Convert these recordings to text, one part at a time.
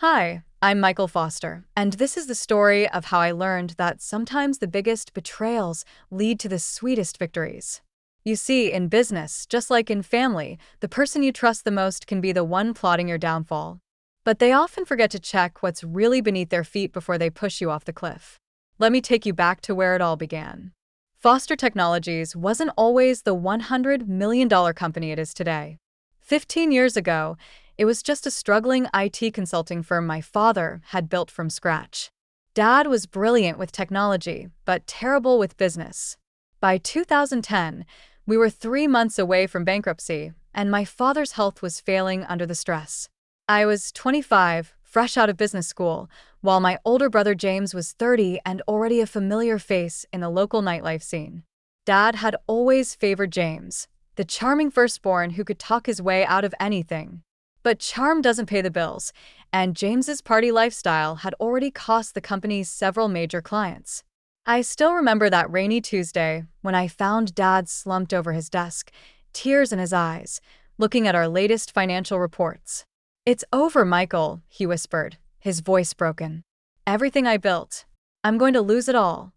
Hi, I'm Michael Foster, and this is the story of how I learned that sometimes the biggest betrayals lead to the sweetest victories. You see, in business, just like in family, the person you trust the most can be the one plotting your downfall. But they often forget to check what's really beneath their feet before they push you off the cliff. Let me take you back to where it all began. Foster Technologies wasn't always the $100 million company it is today. 15 years ago, it was just a struggling IT consulting firm my father had built from scratch. Dad was brilliant with technology, but terrible with business. By 2010, we were 3 months away from bankruptcy, and my father's health was failing under the stress. I was 25, fresh out of business school, while my older brother James was 30 and already a familiar face in the local nightlife scene. Dad had always favored James, the charming firstborn who could talk his way out of anything. But charm doesn't pay the bills, and James's party lifestyle had already cost the company several major clients. I still remember that rainy Tuesday when I found Dad slumped over his desk, tears in his eyes, looking at our latest financial reports. "It's over, Michael," he whispered, his voice broken. "Everything I built. I'm going to lose it all."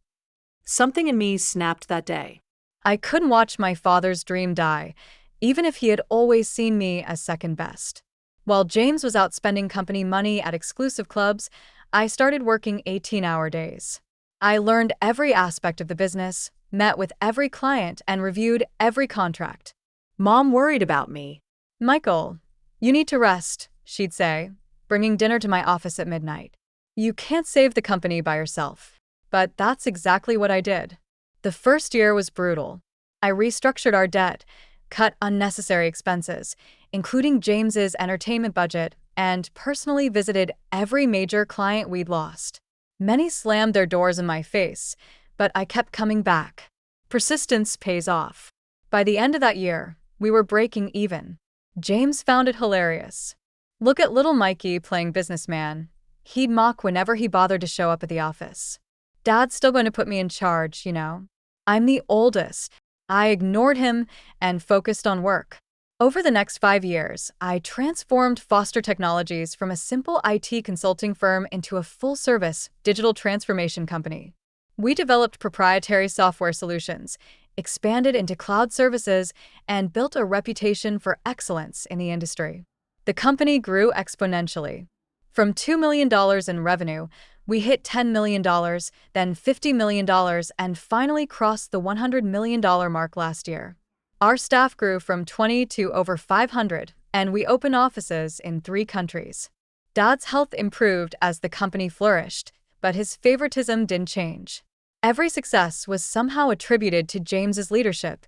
Something in me snapped that day. I couldn't watch my father's dream die, even if he had always seen me as second best. While James was out spending company money at exclusive clubs, I started working 18-hour days. I learned every aspect of the business, met with every client, and reviewed every contract. Mom worried about me. "Michael, you need to rest," she'd say, bringing dinner to my office at midnight. "You can't save the company by yourself." But that's exactly what I did. The first year was brutal. I restructured our debt, cut unnecessary expenses, including James's entertainment budget, and personally visited every major client we'd lost. Many slammed their doors in my face, but I kept coming back. Persistence pays off. By the end of that year, we were breaking even. James found it hilarious. Look at little Mikey playing businessman. He'd mock whenever he bothered to show up at the office. Dad's still going to put me in charge, you know. I'm the oldest. I ignored him and focused on work. Over the next 5 years, I transformed Foster Technologies from a simple IT consulting firm into a full-service digital transformation company. We developed proprietary software solutions, expanded into cloud services, and built a reputation for excellence in the industry. The company grew exponentially. From $2 million in revenue, we hit $10 million, then $50 million, and finally crossed the $100 million mark last year. Our staff grew from 20 to over 500, and we opened offices in 3 countries. Dad's health improved as the company flourished, but his favoritism didn't change. Every success was somehow attributed to James's leadership,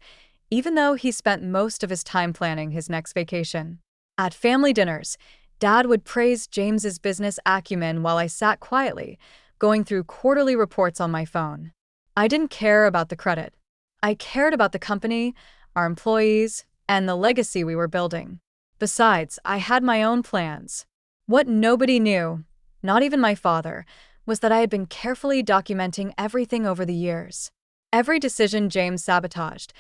even though he spent most of his time planning his next vacation. At family dinners, Dad would praise James's business acumen while I sat quietly, going through quarterly reports on my phone. I didn't care about the credit. I cared about the company, our employees, and the legacy we were building. Besides, I had my own plans. What nobody knew, not even my father, was that I had been carefully documenting everything over the years. Every decision James sabotaged,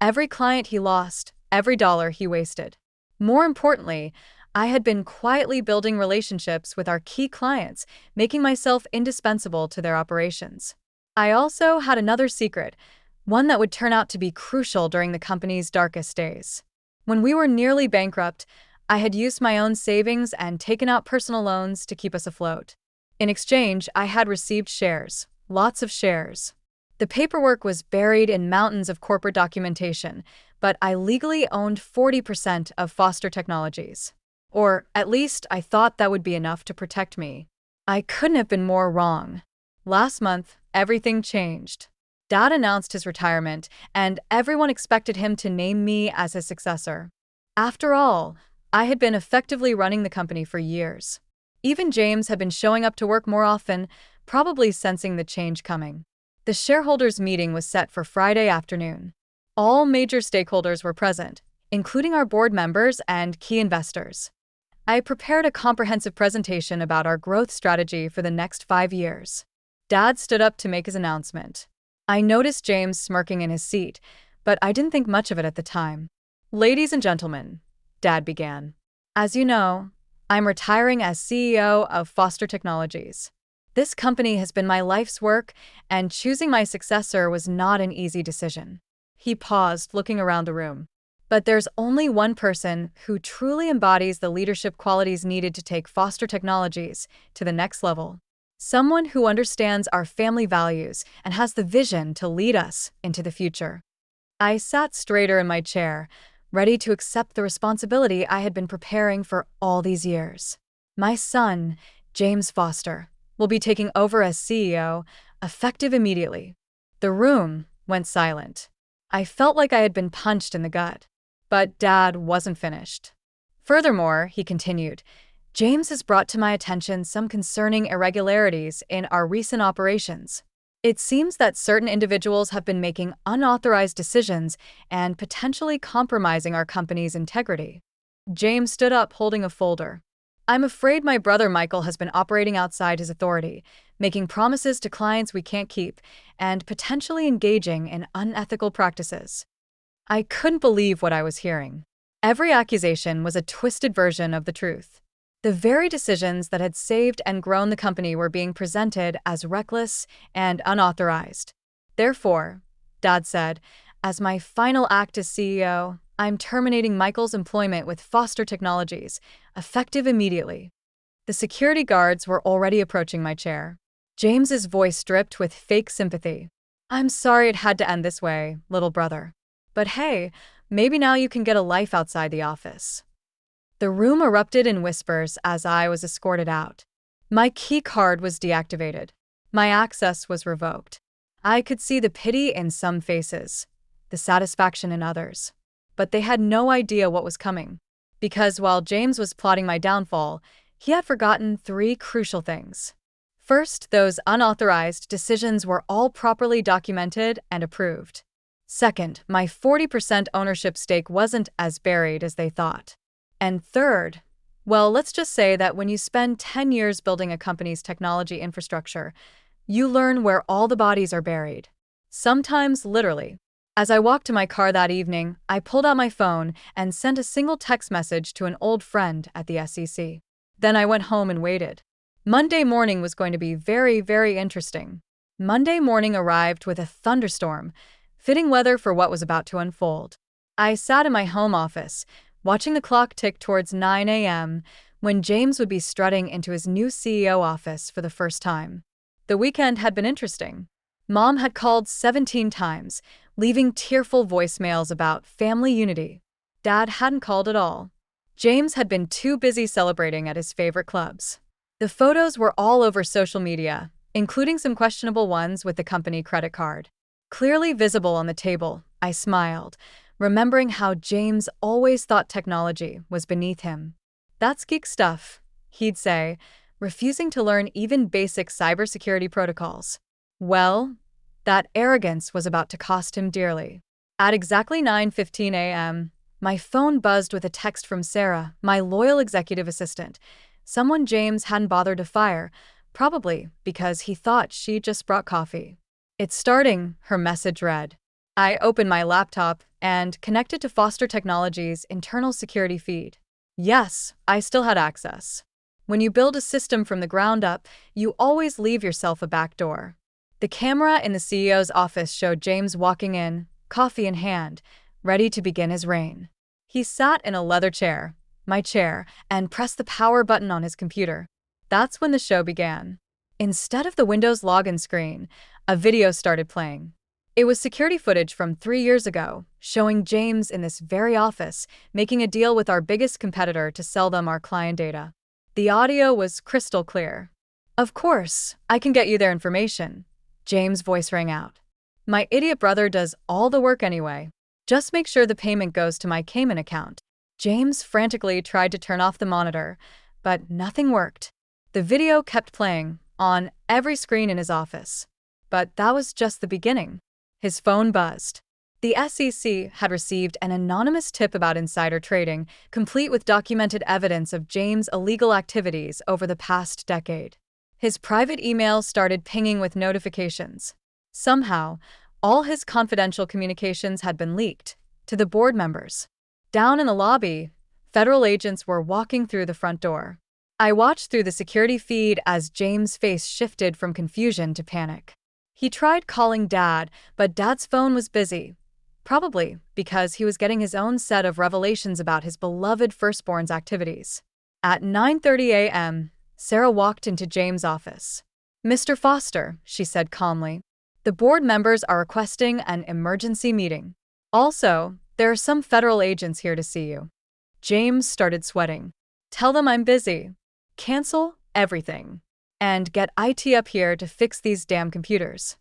every client he lost, every dollar he wasted. More importantly, I had been quietly building relationships with our key clients, making myself indispensable to their operations. I also had another secret, one that would turn out to be crucial during the company's darkest days. When we were nearly bankrupt, I had used my own savings and taken out personal loans to keep us afloat. In exchange, I had received shares, lots of shares. The paperwork was buried in mountains of corporate documentation, but I legally owned 40% of Foster Technologies. Or, at least, I thought that would be enough to protect me. I couldn't have been more wrong. Last month, everything changed. Dad announced his retirement, and everyone expected him to name me as his successor. After all, I had been effectively running the company for years. Even James had been showing up to work more often, probably sensing the change coming. The shareholders' meeting was set for Friday afternoon. All major stakeholders were present, including our board members and key investors. I prepared a comprehensive presentation about our growth strategy for the next 5 years. Dad stood up to make his announcement. I noticed James smirking in his seat, but I didn't think much of it at the time. "Ladies and gentlemen," Dad began. "As you know, I'm retiring as CEO of Foster Technologies. This company has been my life's work, and choosing my successor was not an easy decision." He paused, looking around the room. "But there's only one person who truly embodies the leadership qualities needed to take Foster Technologies to the next level. Someone who understands our family values and has the vision to lead us into the future." I sat straighter in my chair, ready to accept the responsibility I had been preparing for all these years. My son, James Foster, will be taking over as CEO, effective immediately. The room went silent. I felt like I had been punched in the gut. But Dad wasn't finished. "Furthermore," he continued, "James has brought to my attention some concerning irregularities in our recent operations. It seems that certain individuals have been making unauthorized decisions and potentially compromising our company's integrity." James stood up, holding a folder. "I'm afraid my brother Michael has been operating outside his authority, making promises to clients we can't keep, and potentially engaging in unethical practices." I couldn't believe what I was hearing. Every accusation was a twisted version of the truth. The very decisions that had saved and grown the company were being presented as reckless and unauthorized. "Therefore," Dad said, "as my final act as CEO, I'm terminating Michael's employment with Foster Technologies, effective immediately." The security guards were already approaching my chair. James's voice dripped with fake sympathy. "I'm sorry it had to end this way, little brother. But hey, maybe now you can get a life outside the office." The room erupted in whispers as I was escorted out. My key card was deactivated. My access was revoked. I could see the pity in some faces, the satisfaction in others. But they had no idea what was coming. Because while James was plotting my downfall, he had forgotten three crucial things. First, those unauthorized decisions were all properly documented and approved. Second, my 40% ownership stake wasn't as buried as they thought. And third, well, let's just say that when you spend 10 years building a company's technology infrastructure, you learn where all the bodies are buried. Sometimes literally. As I walked to my car that evening, I pulled out my phone and sent a single text message to an old friend at the SEC. Then I went home and waited. Monday morning was going to be very, very interesting. Monday morning arrived with a thunderstorm, fitting weather for what was about to unfold. I sat in my home office, watching the clock tick towards 9 a.m. when James would be strutting into his new CEO office for the first time. The weekend had been interesting. Mom had called 17 times, leaving tearful voicemails about family unity. Dad hadn't called at all. James had been too busy celebrating at his favorite clubs. The photos were all over social media, including some questionable ones with the company credit card. Clearly visible on the table, I smiled, remembering how James always thought technology was beneath him. "That's geek stuff," he'd say, refusing to learn even basic cybersecurity protocols. Well, that arrogance was about to cost him dearly. At exactly 9:15 a.m., my phone buzzed with a text from Sarah, my loyal executive assistant, someone James hadn't bothered to fire, probably because he thought she just brought coffee. "It's starting," her message read. I opened my laptop and connected to Foster Technologies' internal security feed. Yes, I still had access. When you build a system from the ground up, you always leave yourself a back door. The camera in the CEO's office showed James walking in, coffee in hand, ready to begin his reign. He sat in a leather chair, my chair, and pressed the power button on his computer. That's when the show began. Instead of the Windows login screen, a video started playing. It was security footage from 3 years ago, showing James in this very office, making a deal with our biggest competitor to sell them our client data. The audio was crystal clear. "Of course, I can get you their information," James' voice rang out. "My idiot brother does all the work anyway. Just make sure the payment goes to my Cayman account." James frantically tried to turn off the monitor, but nothing worked. The video kept playing, on every screen in his office. But that was just the beginning. His phone buzzed. The SEC had received an anonymous tip about insider trading, complete with documented evidence of James' illegal activities over the past decade. His private emails started pinging with notifications. Somehow, all his confidential communications had been leaked to the board members. Down in the lobby, federal agents were walking through the front door. I watched through the security feed as James' face shifted from confusion to panic. He tried calling Dad, but Dad's phone was busy, probably because he was getting his own set of revelations about his beloved firstborn's activities. At 9:30 a.m., Sarah walked into James' office. "Mr. Foster," she said calmly, "the board members are requesting an emergency meeting. Also, there are some federal agents here to see you." James started sweating. "Tell them I'm busy. Cancel everything. And get IT up here to fix these damn computers."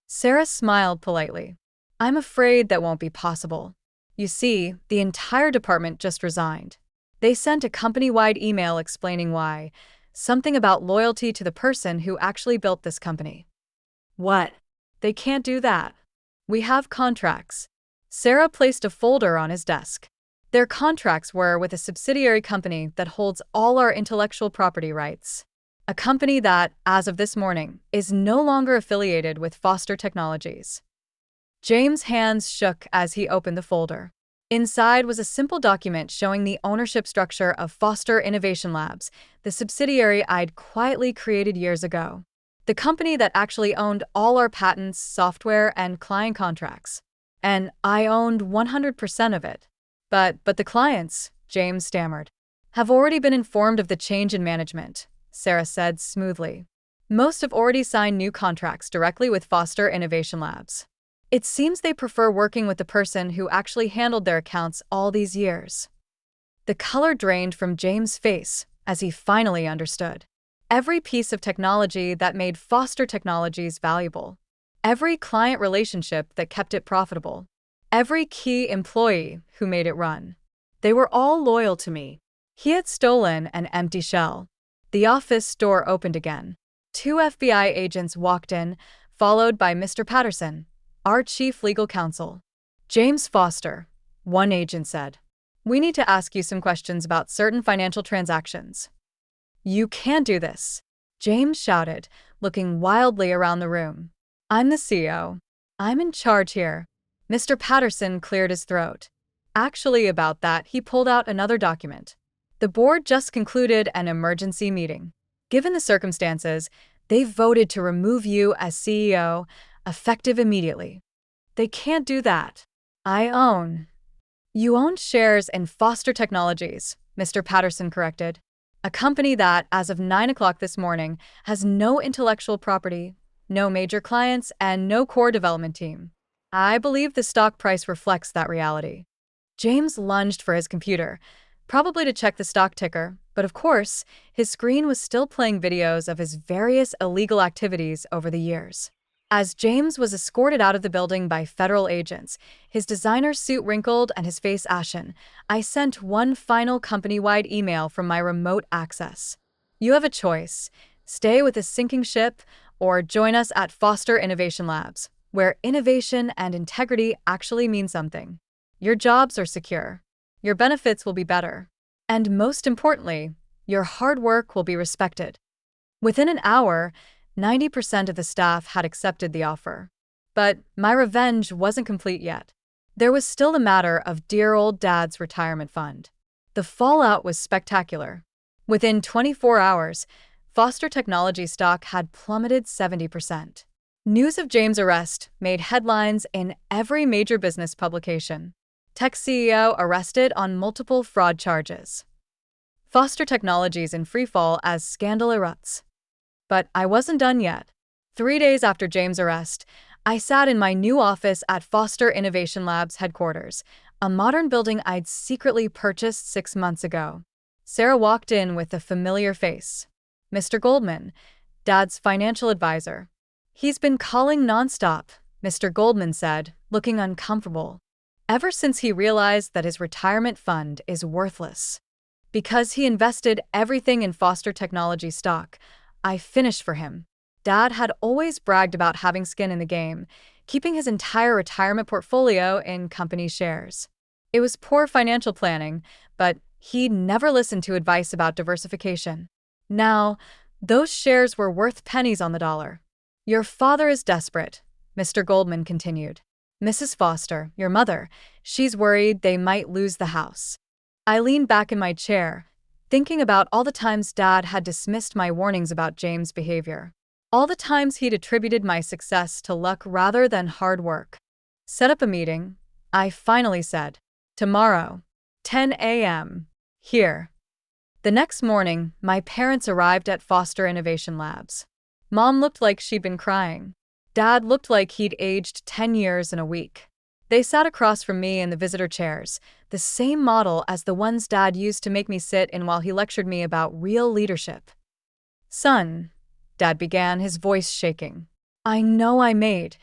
Sarah smiled politely. "I'm afraid that won't be possible. You see, the entire department just resigned. They sent a company-wide email explaining why. Something about loyalty to the person who actually built this company." What? "They can't do that. We have contracts." Sarah placed a folder on his desk. Their contracts were with a subsidiary company that holds all our intellectual property rights. A company that, as of this morning, is no longer affiliated with Foster Technologies. James' hands shook as he opened the folder. Inside was a simple document showing the ownership structure of Foster Innovation Labs, the subsidiary I'd quietly created years ago. The company that actually owned all our patents, software, and client contracts. And I owned 100% of it. But the clients," James stammered, "have already been informed of the change in management," Sarah said smoothly. "Most have already signed new contracts directly with Foster Innovation Labs. It seems they prefer working with the person who actually handled their accounts all these years." The color drained from James' face as he finally understood. Every piece of technology that made Foster Technologies valuable. Every client relationship that kept it profitable. Every key employee who made it run. They were all loyal to me. He had stolen an empty shell. The office door opened again. 2 FBI agents walked in, followed by Mr. Patterson, our chief legal counsel. "James Foster," one agent said. "We need to ask you some questions about certain financial transactions." "You can't do this," James shouted, looking wildly around the room. "I'm the CEO. I'm in charge here." Mr. Patterson cleared his throat. Actually, about that, he pulled out another document. "The board just concluded an emergency meeting. Given the circumstances, they voted to remove you as CEO, effective immediately." "They can't do that. I own." "You own shares in Foster Technologies," Mr. Patterson corrected. "A company that, as of 9 o'clock this morning, has no intellectual property, no major clients, and no core development team. I believe the stock price reflects that reality." James lunged for his computer, probably to check the stock ticker, but of course, his screen was still playing videos of his various illegal activities over the years. As James was escorted out of the building by federal agents, his designer suit wrinkled and his face ashen, I sent one final company-wide email from my remote access. "You have a choice. Stay with a sinking ship, or join us at Foster Innovation Labs, where innovation and integrity actually mean something. Your jobs are secure. Your benefits will be better. And most importantly, your hard work will be respected." Within an hour, 90% of the staff had accepted the offer. But my revenge wasn't complete yet. There was still the matter of dear old Dad's retirement fund. The fallout was spectacular. Within 24 hours, Foster Technology stock had plummeted 70%. News of James' arrest made headlines in every major business publication. Tech CEO arrested on multiple fraud charges. Foster Technologies in freefall as scandal erupts. But I wasn't done yet. 3 days after James' arrest, I sat in my new office at Foster Innovation Labs headquarters, a modern building I'd secretly purchased 6 months ago. Sarah walked in with a familiar face. "Mr. Goldman, Dad's financial advisor." "He's been calling nonstop," Mr. Goldman said, looking uncomfortable. "Ever since he realized that his retirement fund is worthless. Because he invested everything in Foster Technology stock, I finished for him." Dad had always bragged about having skin in the game, keeping his entire retirement portfolio in company shares. It was poor financial planning, but he'd never listened to advice about diversification. Now, those shares were worth pennies on the dollar. "Your father is desperate," Mr. Goldman continued. "Mrs. Foster, your mother, she's worried they might lose the house." I leaned back in my chair, thinking about all the times Dad had dismissed my warnings about James' behavior. All the times he'd attributed my success to luck rather than hard work. Set up a meeting, I finally said. Tomorrow, 10 a.m. Here. The next morning, my parents arrived at Foster Innovation Labs. Mom looked like she'd been crying. Dad looked like he'd aged 10 years in a week. They sat across from me in the visitor chairs, the same model as the ones Dad used to make me sit in while he lectured me about real leadership. Son, Dad began, his voice shaking. I know I made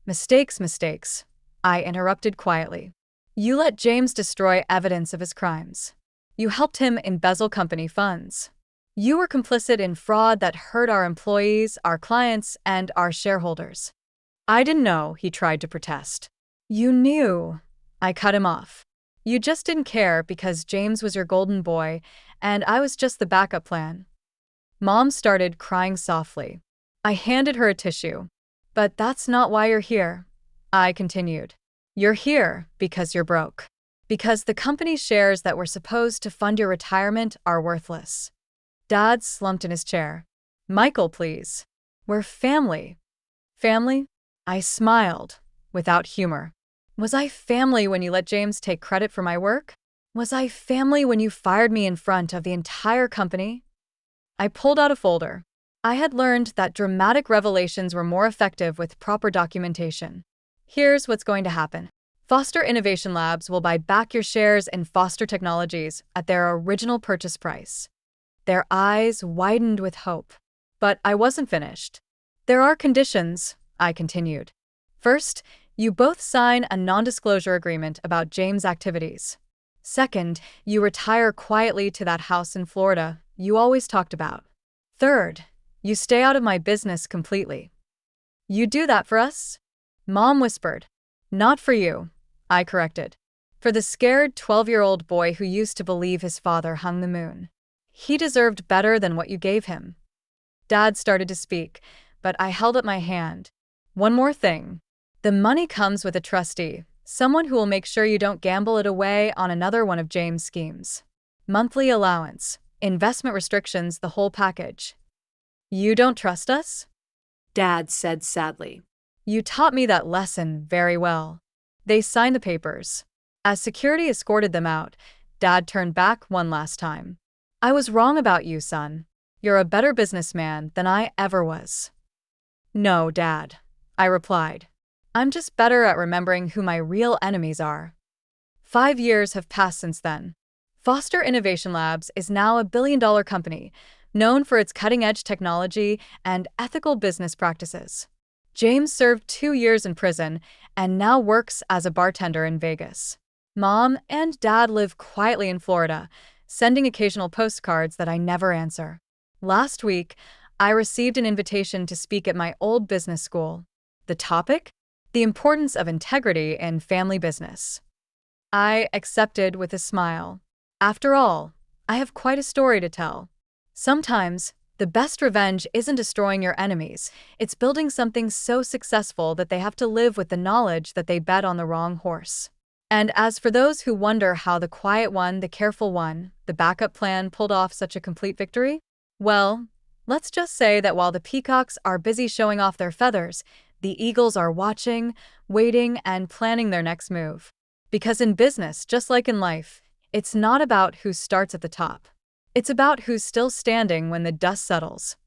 mistakes, I interrupted quietly. You let James destroy evidence of his crimes. You helped him embezzle company funds. You were complicit in fraud that hurt our employees, our clients, and our shareholders. I didn't know, he tried to protest. You knew. I cut him off. You just didn't care because James was your golden boy, and I was just the backup plan. Mom started crying softly. I handed her a tissue. But that's not why you're here, I continued. You're here because you're broke. Because the company's shares that were supposed to fund your retirement are worthless. Dad slumped in his chair. Michael, please. We're family. Family? I smiled, without humor. Was I family when you let James take credit for my work? Was I family when you fired me in front of the entire company? I pulled out a folder. I had learned that dramatic revelations were more effective with proper documentation. Here's what's going to happen. Foster Innovation Labs will buy back your shares in Foster Technologies at their original purchase price. Their eyes widened with hope. But I wasn't finished. There are conditions, I continued. First, you both sign a non-disclosure agreement about James' activities. Second, you retire quietly to that house in Florida you always talked about. Third, you stay out of my business completely. You do that for us? Mom whispered. Not for you, I corrected. For the scared 12-year-old boy who used to believe his father hung the moon. He deserved better than what you gave him. Dad started to speak, but I held up my hand. One more thing. The money comes with a trustee, someone who will make sure you don't gamble it away on another one of James' schemes. Monthly allowance, investment restrictions, the whole package. You don't trust us? Dad said sadly. You taught me that lesson very well. They signed the papers. As security escorted them out, Dad turned back one last time. I was wrong about you, son. You're a better businessman than I ever was. No, Dad, I replied. I'm just better at remembering who my real enemies are. 5 years have passed since then. Foster Innovation Labs is now a billion-dollar company, known for its cutting-edge technology and ethical business practices. James served 2 years in prison and now works as a bartender in Vegas. Mom and Dad live quietly in Florida, sending occasional postcards that I never answer. Last week, I received an invitation to speak at my old business school. The topic? The importance of integrity in family business. I accepted with a smile. After all, I have quite a story to tell. Sometimes, the best revenge isn't destroying your enemies, it's building something so successful that they have to live with the knowledge that they bet on the wrong horse. And as for those who wonder how the quiet one, the careful one, the backup plan pulled off such a complete victory, well, let's just say that while the peacocks are busy showing off their feathers, the eagles are watching, waiting, and planning their next move. Because in business, just like in life, it's not about who starts at the top. It's about who's still standing when the dust settles.